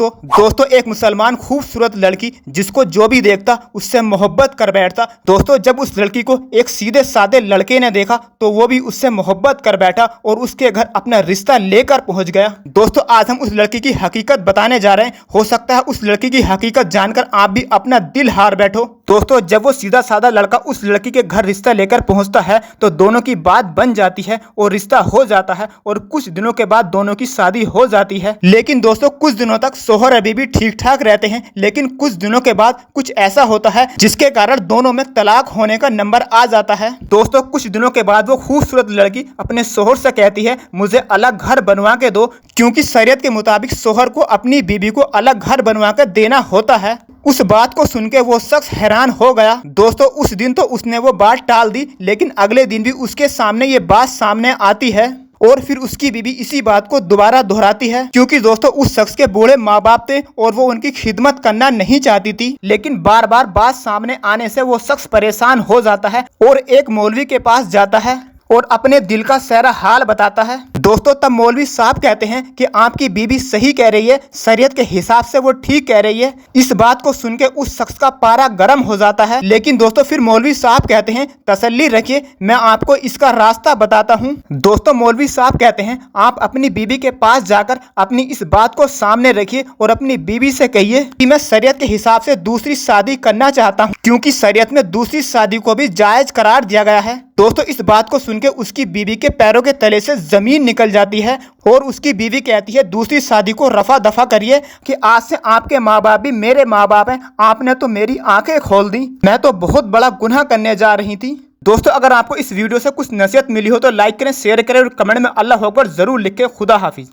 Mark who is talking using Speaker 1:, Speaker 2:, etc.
Speaker 1: तो दोस्तों एक मुसलमान खूबसूरत लड़की जिसको जो भी देखता उससे मोहब्बत कर बैठता। दोस्तों जब उस लड़की को एक सीधे सादे लड़के ने देखा तो वो भी उससे मोहब्बत कर बैठा और उसके घर अपना रिश्ता लेकर पहुंच गया। दोस्तों आज हम उस लड़की की हकीकत बताने जा रहे हैं। हो सकता है उस लड़की की हकीकत जानकर आप भी अपना दिल हार बैठो। दोस्तों जब वो सीधा सादा लड़का उस लड़की के घर रिश्ता लेकर पहुंचता है तो दोनों की बात बन जाती है और रिश्ता हो जाता है और कुछ दिनों के बाद दोनों की शादी हो जाती है। लेकिन दोस्तों कुछ दिनों तक शोहर अभी भी ठीक ठाक रहते हैं, लेकिन कुछ दिनों के बाद कुछ ऐसा होता है जिसके कारण दोनों में तलाक होने का नंबर आ जाता है। दोस्तों कुछ दिनों के बाद वो खूबसूरत लड़की अपने शोहर से कहती है मुझे अलग घर बनवा के दो, क्योंकि शरीयत के मुताबिक शोहर को अपनी बीबी को अलग घर बनवा कर देना होता है। उस बात को सुन के वो शख्स हैरान हो गया। दोस्तों उस दिन तो उसने वो बात टाल दी, लेकिन अगले दिन भी उसके सामने ये बात सामने आती है और फिर उसकी बीवी इसी बात को दोबारा दोहराती है, क्योंकि दोस्तों उस शख्स के बूढ़े माँ बाप थे और वो उनकी खिदमत करना नहीं चाहती थी। लेकिन बार बार बात सामने आने से वो शख्स परेशान हो जाता है और एक मौलवी के पास जाता है और अपने दिल का सारा हाल बताता है। दोस्तों तब मौलवी साहब कहते हैं कि आपकी बीबी सही कह रही है, शरीयत के हिसाब से वो ठीक कह रही है। इस बात को सुन के उस शख्स का पारा गर्म हो जाता है। लेकिन दोस्तों फिर मौलवी साहब कहते हैं तसल्ली रखिए, मैं आपको इसका रास्ता बताता हूँ। दोस्तों मौलवी साहब कहते हैं आप अपनी बीबी के पास जाकर अपनी इस बात को सामने रखिए और अपनी बीबी से कहिए कि मैं शरीयत के हिसाब से दूसरी शादी करना चाहता हूँ, क्योंकि शरीयत में दूसरी शादी को भी जायज करार दिया गया है। दोस्तों इस बात को सुनकर उसकी बीवी के पैरों के तले से जमीन निकल जाती है और उसकी बीवी कहती है दूसरी शादी को रफा दफा करिए कि आज से आपके माँ बाप भी मेरे माँ बाप हैं। आपने तो मेरी आंखें खोल दी, मैं तो बहुत बड़ा गुनाह करने जा रही थी। दोस्तों अगर आपको इस वीडियो से कुछ नसीहत मिली हो तो लाइक करें, शेयर करें और कमेंट में अल्लाह अकबर जरूर लिखें। खुदा हाफिज।